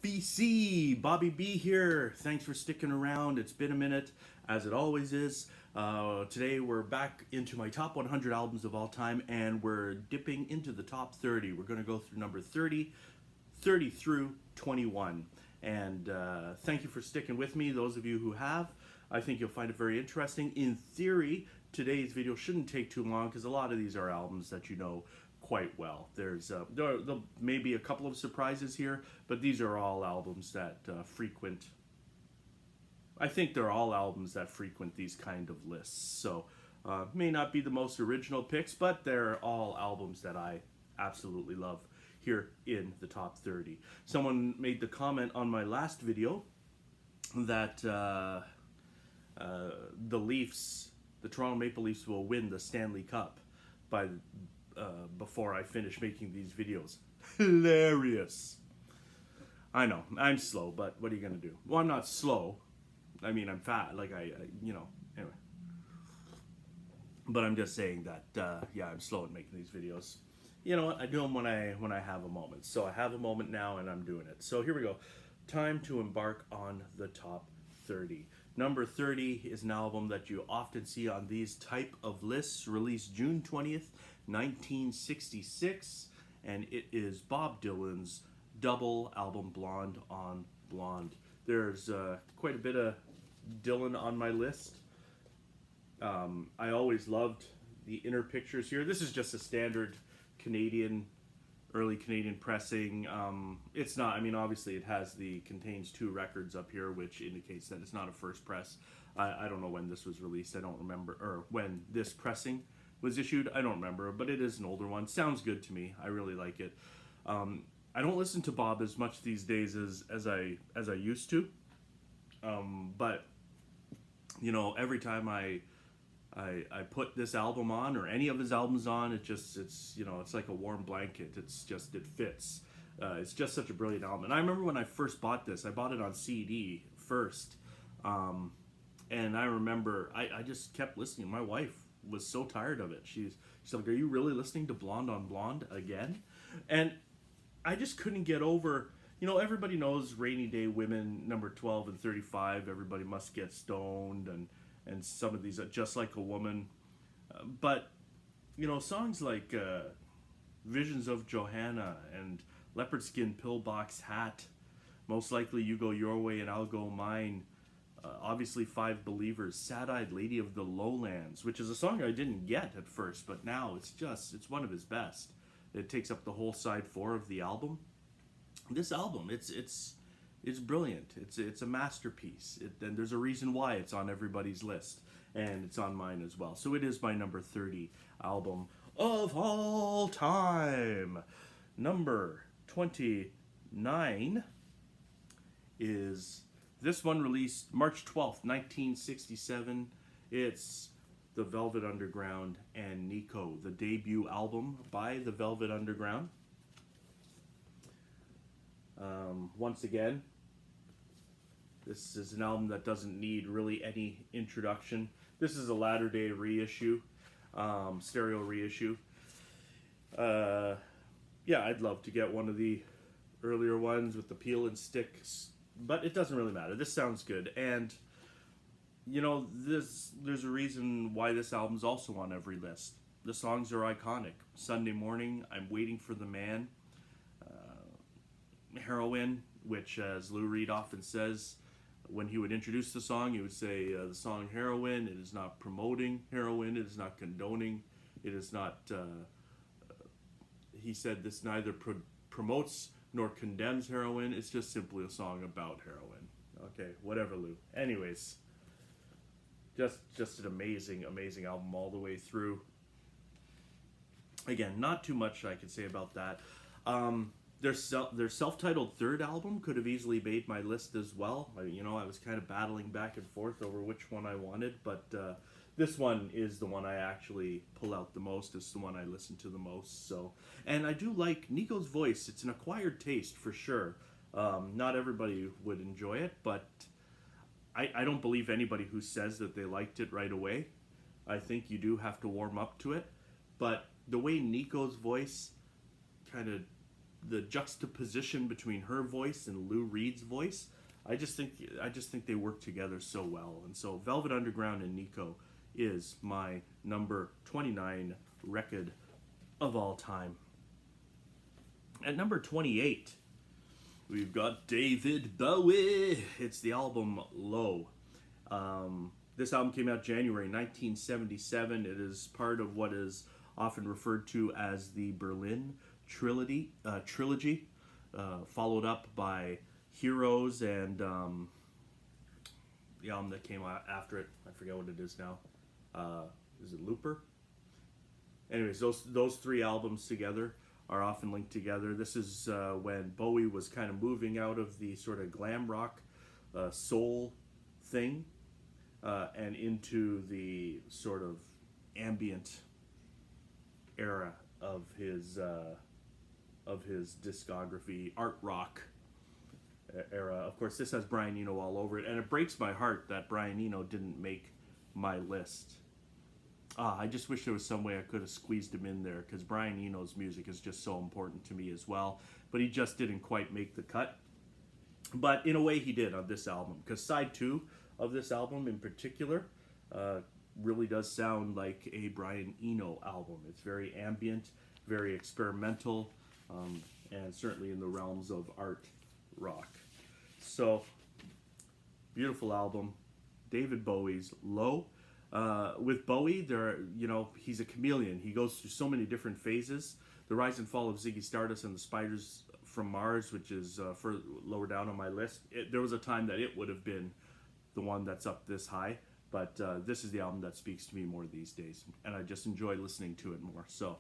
VC, Bobby B here. Thanks for sticking around. It's been a minute, as it always is. Today we're back into my top 100 albums of all time, and we're dipping into the top 30. We're going to go through number 30, 30 through 21. And thank you for sticking with me, those of you who have. I think you'll find it very interesting. In theory, today's video shouldn't take too long because a lot of these are albums that you know quite well. There may be a couple of surprises here, but these are all albums that frequent. I think they're all albums that frequent these kind of lists. So may not be the most original picks, but they're all albums that I absolutely love here in the top 30. Someone made the comment on my last video that the Leafs, the Toronto Maple Leafs, will win the Stanley Cup by before I finish making these videos. Hilarious. I know, I'm slow, but what are you gonna do? Well, I'm not slow. I mean, I'm fat. Like anyway. But I'm just saying that, yeah, I'm slow at making these videos. You know what? I do them when I have a moment. So I have a moment now, and I'm doing it. So here we go. Time to embark on the top 30. Number 30 is an album that you often see on these type of lists, released June 20th, 1966, and it is Bob Dylan's double album, Blonde on Blonde. There's quite a bit of Dylan on my list. I always loved the inner pictures here. This is just a standard early Canadian pressing. It's not, I mean, obviously it contains 2 records up here, which indicates that it's not a first press. I don't know when this was released. I don't remember, or when this pressing was issued. I don't remember, but it is an older one. Sounds good to me. I really like it. I don't listen to Bob as much these days as I used to. But you know, every time I put this album on, or any of his albums on, it's you know, it's like a warm blanket. It fits. It's just such a brilliant album. And I remember when I first bought this, I bought it on CD first. And I remember I just kept listening. My wife was so tired of it. She's like, "Are you really listening to Blonde on Blonde again?" And I just couldn't get over, you know, everybody knows Rainy Day Women, number 12 and 35, Everybody Must Get Stoned, and some of these are Just Like a Woman. But, you know, songs like Visions of Johanna and Leopard Skin Pillbox Hat, Most Likely You Go Your Way and I'll Go Mine, obviously Five Believers, Sad-Eyed Lady of the Lowlands, which is a song I didn't get at first, but now it's one of his best. It takes up the whole side 4 of the album. This album, it's brilliant. It's a masterpiece. And there's a reason why it's on everybody's list, and it's on mine as well. So it is my number 30 album of all time. Number 29 is this one, released March 12th, 1967. It's The Velvet Underground and Nico, the debut album by The Velvet Underground. Once again, this is an album that doesn't need really any introduction. This is a latter day reissue, stereo reissue. Yeah, I'd love to get one of the earlier ones with the peel and sticks, but it doesn't really matter. This sounds good, and you know, there's a reason why this album's also on every list. The songs are iconic. Sunday Morning, I'm Waiting for the Man, Heroin, which, as Lou Reed often says, when he would introduce the song, he would say, the song Heroin, it is not promoting heroin, it is not condoning, it is not, he said, this neither promotes nor condemns heroin, it's just simply a song about heroin. Okay, whatever, Lou. Anyways, just an amazing album all the way through. Again, not too much I could say about that. Their self-titled third album could have easily made my list as well. You know, I was kind of battling back and forth over which one I wanted, but this one is the one I actually pull out the most. It's the one I listen to the most. So, and I do like Nico's voice. It's an acquired taste for sure. Not everybody would enjoy it, but I don't believe anybody who says that they liked it right away. I think you do have to warm up to it. But the way Nico's voice kind of the juxtaposition between her voice and Lou Reed's voice, I just think they work together so well. And so Velvet Underground and Nico is my number 29 record of all time. At number 28, we've got David Bowie. It's the album Low. This album came out January 1977. It is part of what is often referred to as the Berlin trilogy, followed up by Heroes and the album that came out after it. I forget what it is now. Is it Looper? Anyways, those three albums together are often linked together. This is when Bowie was kind of moving out of the sort of glam rock soul thing and into the sort of ambient era of his discography, art rock era. Of course, this has Brian Eno all over it, and it breaks my heart that Brian Eno didn't make my list. I just wish there was some way I could have squeezed him in there, because Brian Eno's music is just so important to me as well, but he just didn't quite make the cut. But in a way he did on this album, because side 2 of this album in particular really does sound like a Brian Eno album. It's very ambient, very experimental, and certainly in the realms of art rock. So, beautiful album. David Bowie's Low. With Bowie, he's a chameleon. He goes through so many different phases. The rise and fall of Ziggy Stardust and the Spiders from Mars, which is lower down on my list. There was a time that it would have been the one that's up this high, but this is the album that speaks to me more these days, and I just enjoy listening to it more. So,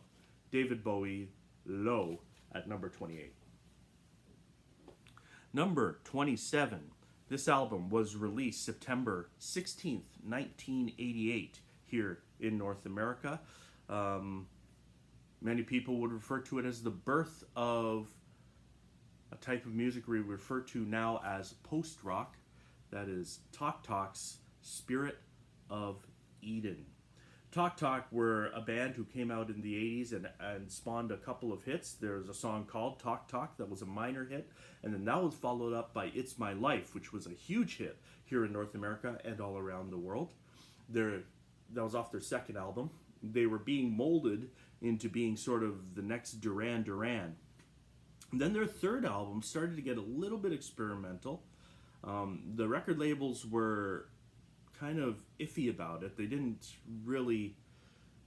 David Bowie, Low, at number 28. Number 27. This album was released September 16th, 1988, here in North America. Many people would refer to it as the birth of a type of music we refer to now as post-rock. That is Talk Talk's Spirit of Eden. Talk Talk were a band who came out in the 80s and spawned a couple of hits. There's a song called Talk Talk that was a minor hit, and then that was followed up by It's My Life, which was a huge hit here in North America and all around the world. That was off their second album. They were being molded into being sort of the next Duran Duran. And then their third album started to get a little bit experimental. The record labels were kind of iffy about it. They didn't really,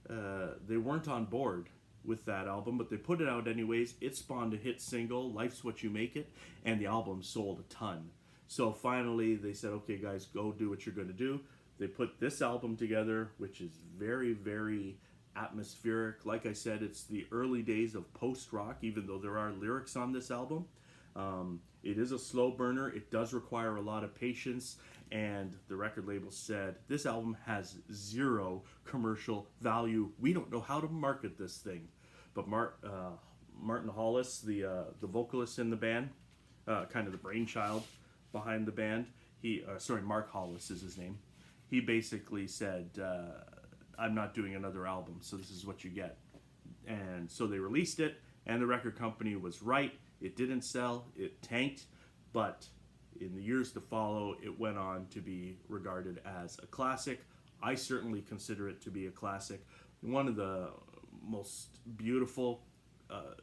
they weren't on board with that album, but they put it out anyways. It spawned a hit single, Life's What You Make It, and the album sold a ton. So finally they said, okay guys, go do what you're going to do. They put this album together, which is very, very atmospheric. Like I said, it's the early days of post-rock, even though there are lyrics on this album. It is a slow burner. It does require a lot of patience, and the record label said, this album has zero commercial value. We don't know how to market this thing. But Martin Hollis, the vocalist in the band, kind of the brainchild behind the band, Mark Hollis is his name. He basically said, I'm not doing another album, so this is what you get. And so they released it, and the record company was right. It didn't sell, it tanked, but in the years to follow, it went on to be regarded as a classic. I certainly consider it to be a classic. One of the most beautiful,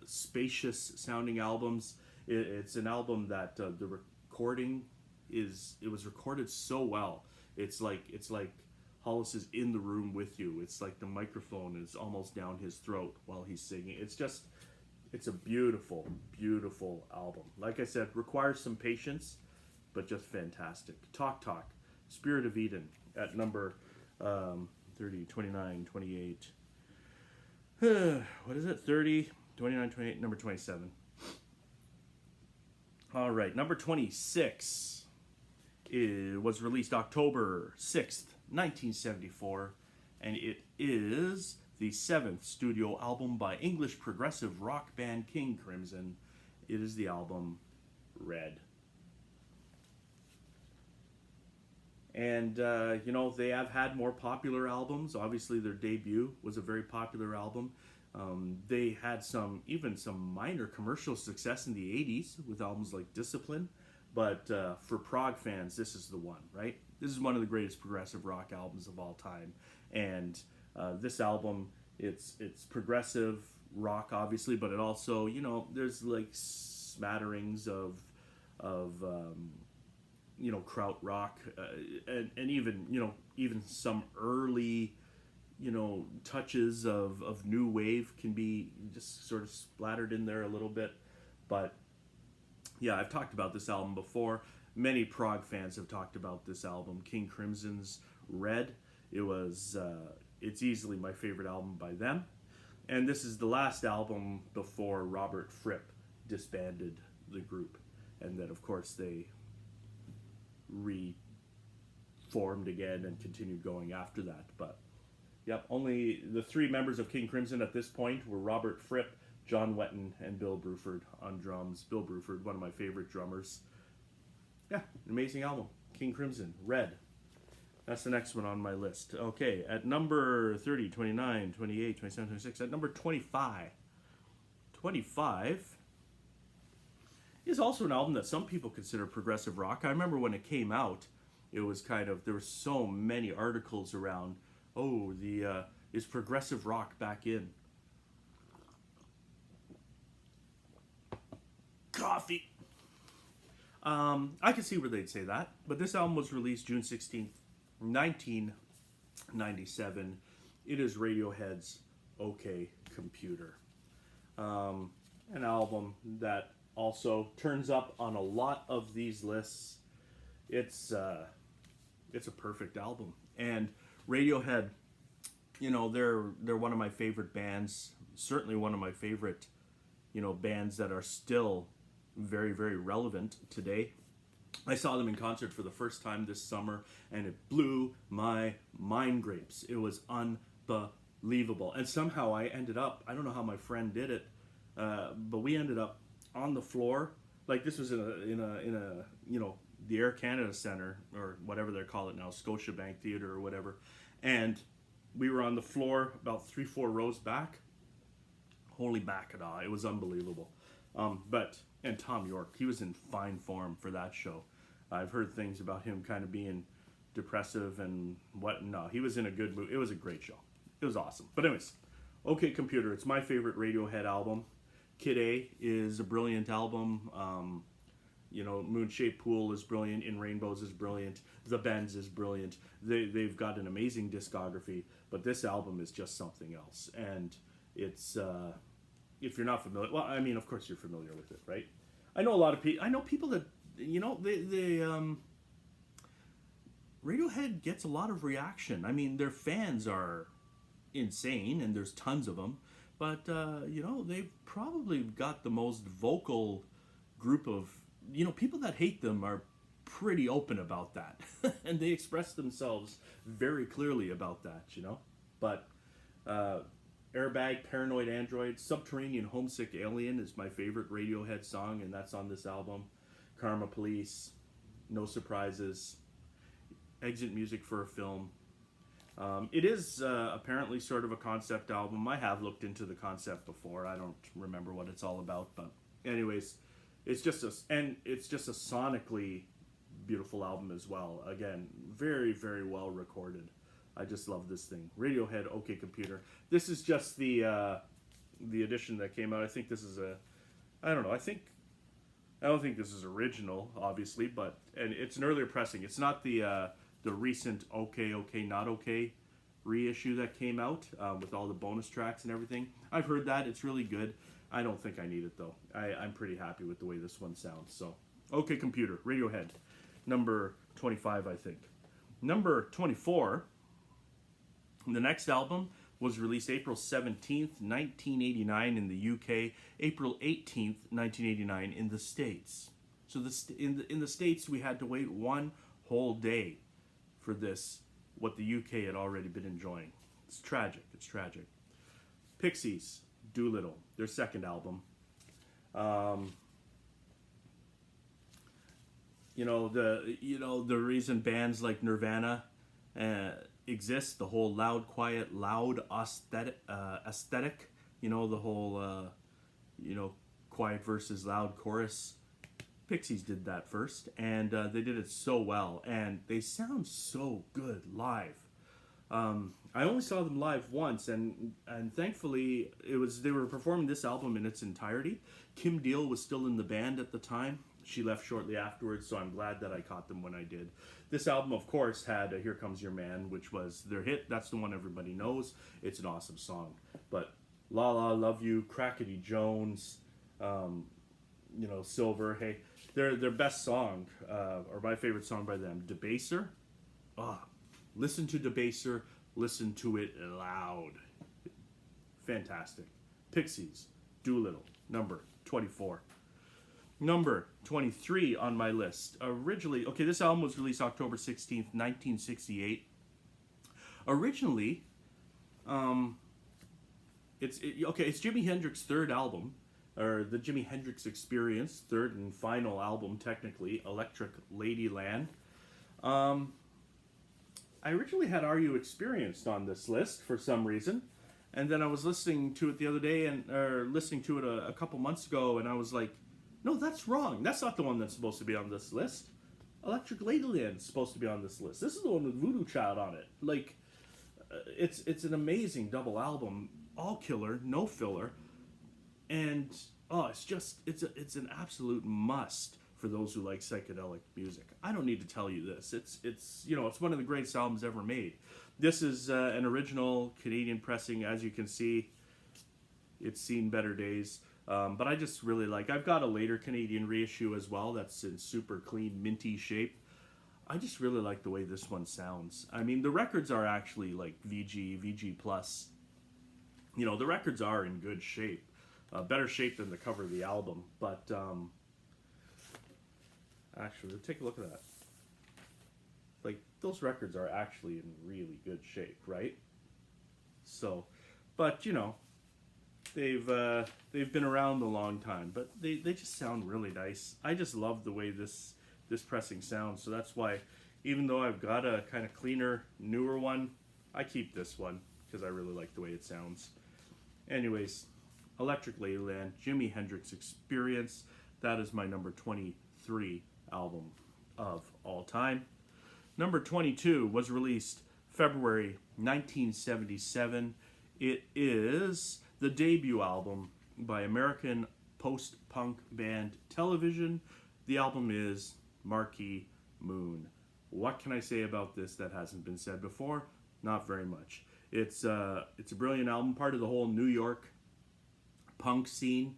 spacious sounding albums. It's an album that the recording it was recorded so well. It's like Hollis is in the room with you. It's like the microphone is almost down his throat while he's singing. It's a beautiful, beautiful album. Like I said, requires some patience, but just fantastic. Talk Talk, Spirit of Eden, at number 30, 29, 28. What is it? 30, 29, 28, number 27. All right, number 26. It was released October 6th, 1974, and it is the 7th studio album by English progressive rock band King Crimson. It is the album Red. And, they have had more popular albums. Obviously, their debut was a very popular album. They had even some minor commercial success in the 80s with albums like Discipline, but for prog fans, this is the one, right? This is one of the greatest progressive rock albums of all time. And this album, it's progressive rock, obviously, but it also, there's like smatterings of krautrock, and even some early touches of new wave can be just sort of splattered in there a little bit. But yeah, I've talked about this album before. Many prog fans have talked about this album, King Crimson's Red. It's easily my favorite album by them, and this is the last album before Robert Fripp disbanded the group, and then of course they reformed again and continued going after that. But yep, only the three members of King Crimson at this point were Robert Fripp, John Wetton, and Bill Bruford on drums. Bill Bruford, one of my favorite drummers. Yeah, an amazing album. King Crimson, Red. That's the next one on my list. Okay, at number 30, 29, 28, 27, 26, at number 25. 25 is also an album that some people consider progressive rock. I remember when it came out, it was there were so many articles around, is progressive rock back in? Coffee! I can see where they'd say that, but this album was released June 16th, 1997. It is Radiohead's OK Computer. An album that also turns up on a lot of these lists. It's a perfect album. And Radiohead, they're one of my favorite bands, certainly one of my favorite, bands that are still very, very relevant today. I saw them in concert for the first time this summer, and it blew my mind grapes. It was unbelievable. And somehow I ended up, I don't know how my friend did it, but we ended up on the floor. Like, this was in a the Air Canada Centre, or whatever they call it now, Scotiabank Theatre or whatever. And we were on the floor about 3-4 rows back. Holy Baccarat, it was unbelievable. And Tom York, he was in fine form for that show. I've heard things about him kind of being depressive and what. No, he was in a good mood. It was a great show. It was awesome. But anyways, OK Computer, it's my favorite Radiohead album. Kid A is a brilliant album. Moonshaped Pool is brilliant. In Rainbows is brilliant. The Bends is brilliant. They've got an amazing discography, but this album is just something else. And it's, if you're not familiar, well, I mean, of course you're familiar with it, right? I know a lot of people. I know people that Radiohead gets a lot of reaction. I mean, their fans are insane, and there's tons of them. But they've probably got the most vocal group of people that hate them are pretty open about that, and they express themselves very clearly about that. But Airbag, Paranoid Android, Subterranean Homesick Alien is my favorite Radiohead song, and that's on this album. Karma Police, No Surprises, Exit Music for a Film. It is apparently sort of a concept album. I have looked into the concept before. I don't remember what it's all about, but anyways, it's just a sonically beautiful album as well. Again, very, very well recorded. I just love this thing. Radiohead, OK Computer. This is just the edition that came out. I think this is I don't think this is original, obviously, and it's an earlier pressing. It's not the recent OK Not OK reissue that came out with all the bonus tracks and everything. I've heard that. It's really good. I don't think I need it, though. I'm pretty happy with the way this one sounds. So, OK Computer, Radiohead, number 25, I think. Number 24, the next album was released April 17th, 1989 in the UK, April 18th, 1989 in the States. So in the States, we had to wait one whole day for this, what the UK had already been enjoying. It's tragic. It's tragic. Pixies, Doolittle, their second album. The reason bands like Nirvana exist, the whole loud, quiet, loud aesthetic You know, the whole, you know, quiet versus loud chorus. Pixies did that first, and they did it so well, and they sound so good live. I only saw them live once, and thankfully they were performing this album in its entirety. Kim Deal was still in the band at the time. She left shortly afterwards, so I'm glad that I caught them when I did. This album, of course, had "Here Comes Your Man," which was their hit. That's the one everybody knows. It's an awesome song. But "La La Love You," "Crackety Jones," you know, "Silver." Hey, their best song, or my favorite song by them, "Debaser." Ah, listen to "Debaser." Listen to it loud. Fantastic. Pixies, "Doolittle," number 24. Number 23 on my list. Originally, okay, this album was released October 16th, 1968. Originally, it's Jimi Hendrix's third album, or the Jimi Hendrix Experience, third and final album, technically, Electric Ladyland. I originally had Are You Experienced on this list for some reason, and then I was listening to it the other day, or listening to it a couple months ago, and I was like, no, that's wrong. That's not the one that's supposed to be on this list. Electric Ladyland is supposed to be on this list. This is the one with Voodoo Child on it. Like, it's an amazing double album, all killer, no filler, and it's an absolute must for those who like psychedelic music. I don't need to tell you this. It's one of the greatest albums ever made. This is an original Canadian pressing. As you can see, it's seen better days. But I just really like. I've got a later Canadian reissue as well. That's in super clean, minty shape. I just really like the way this one sounds. I mean, the records are actually like VG plus. You know, the records are in good shape, better shape than the cover of the album. But actually, take a look at that. Like, those records are actually in really good shape, right? So, but you know, they've been around a long time, but they just sound really nice. I just love the way this pressing sounds. So that's why, even though I've got a kind of cleaner, newer one, I keep this one because I really like the way it sounds. Anyways, Electric Ladyland, Jimi Hendrix Experience. That is my number 23 album of all time. Number 22 was released February 1977. It is the debut album by American post-punk band Television. The album is Marquee Moon. What can I say about this that hasn't been said before? Not very much. It's a brilliant album, part of the whole New York punk scene.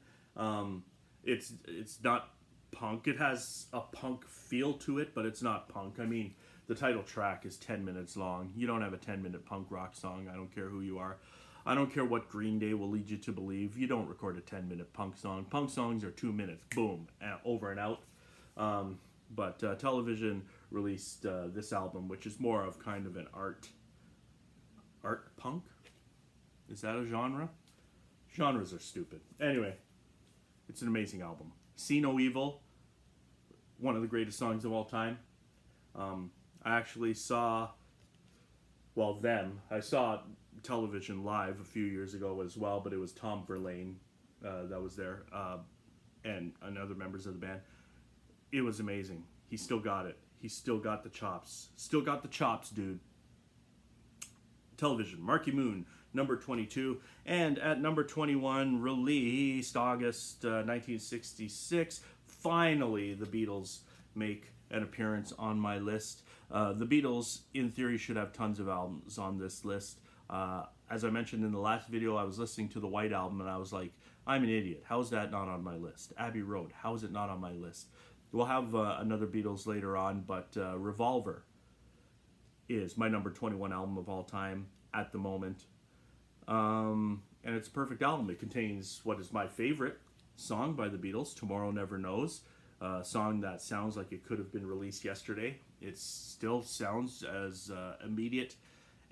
It's not punk. It has a punk feel to it, but it's not punk. I mean, the title track is 10 minutes long. You don't have a 10-minute punk rock song. I don't care who you are. I don't care what Green Day will lead you to believe. You don't record a 10-minute punk song. Punk songs are 2 minutes. Boom. Over and out. But Television released this album, which is more of kind of an art punk? Is that a genre? Genres are stupid. Anyway, it's an amazing album. See No Evil, one of the greatest songs of all time. I actually saw Television live a few years ago as well, but it was Tom Verlaine that was there, and other members of the band. It was amazing. He still got it. He still got the chops. Still got the chops, dude. Television, Marquee Moon, number 22. And at number 21, released August 1966, finally the Beatles make an appearance on my list. The Beatles, in theory, should have tons of albums on this list. As I mentioned in the last video, I was listening to the White Album and I was like, I'm an idiot. How is that not on my list? Abbey Road, how is it not on my list? We'll have another Beatles later on, but Revolver is my number 21 album of all time at the moment. And it's a perfect album. It contains what is my favorite song by the Beatles, Tomorrow Never Knows. A song that sounds like it could have been released yesterday. It still sounds as immediate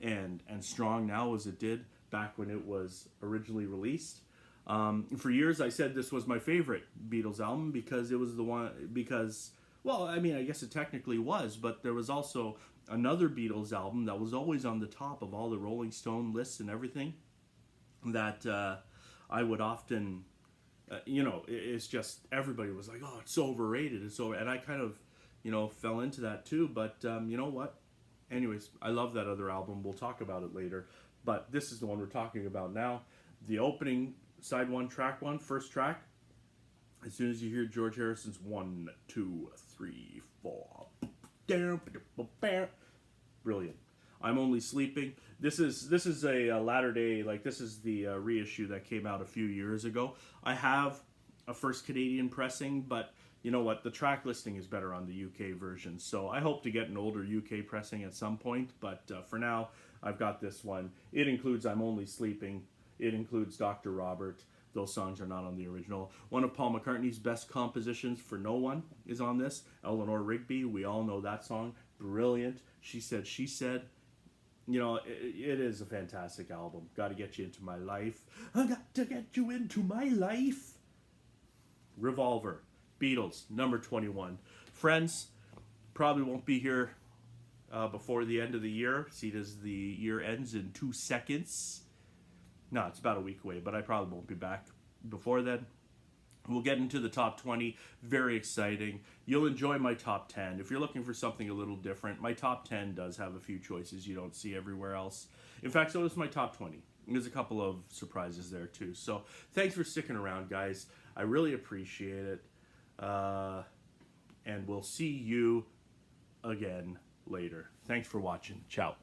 and strong now as it did back when it was originally released. For years I said this was my favorite Beatles album because it was the one, well, I mean, I guess it technically was, but there was also another Beatles album that was always on the top of all the Rolling Stone lists and everything that I would often, it's just everybody was like, oh, it's so overrated. It's so, and I kind of, fell into that too. But you know what? Anyways, I love that other album. We'll talk about it later. But this is the one we're talking about now. The opening, side one, track one, first track. As soon as you hear George Harrison's 1, 2, 3, 4, brilliant. I'm Only Sleeping. This is a latter day, like this is the reissue that came out a few years ago. I have a first Canadian pressing, but you know what? The track listing is better on the UK version. So I hope to get an older UK pressing at some point, but for now, I've got this one. It includes I'm Only Sleeping. It includes Dr. Robert. Those songs are not on the original. One of Paul McCartney's best compositions, For No One, is on this. Eleanor Rigby, we all know that song. Brilliant. She Said, She Said. It is a fantastic album. Got to Get You Into My Life. I got to get you into my life. Revolver. Beatles, number 21. Friends, probably won't be here before the end of the year. See, as the year ends in 2 seconds. No, it's about a week away, but I probably won't be back before then. We'll get into the top 20. Very exciting. You'll enjoy my top 10. If you're looking for something a little different, my top 10 does have a few choices you don't see everywhere else. In fact, so does my top 20. There's a couple of surprises there too. So thanks for sticking around, guys. I really appreciate it. And we'll see you again later. Thanks for watching. Ciao.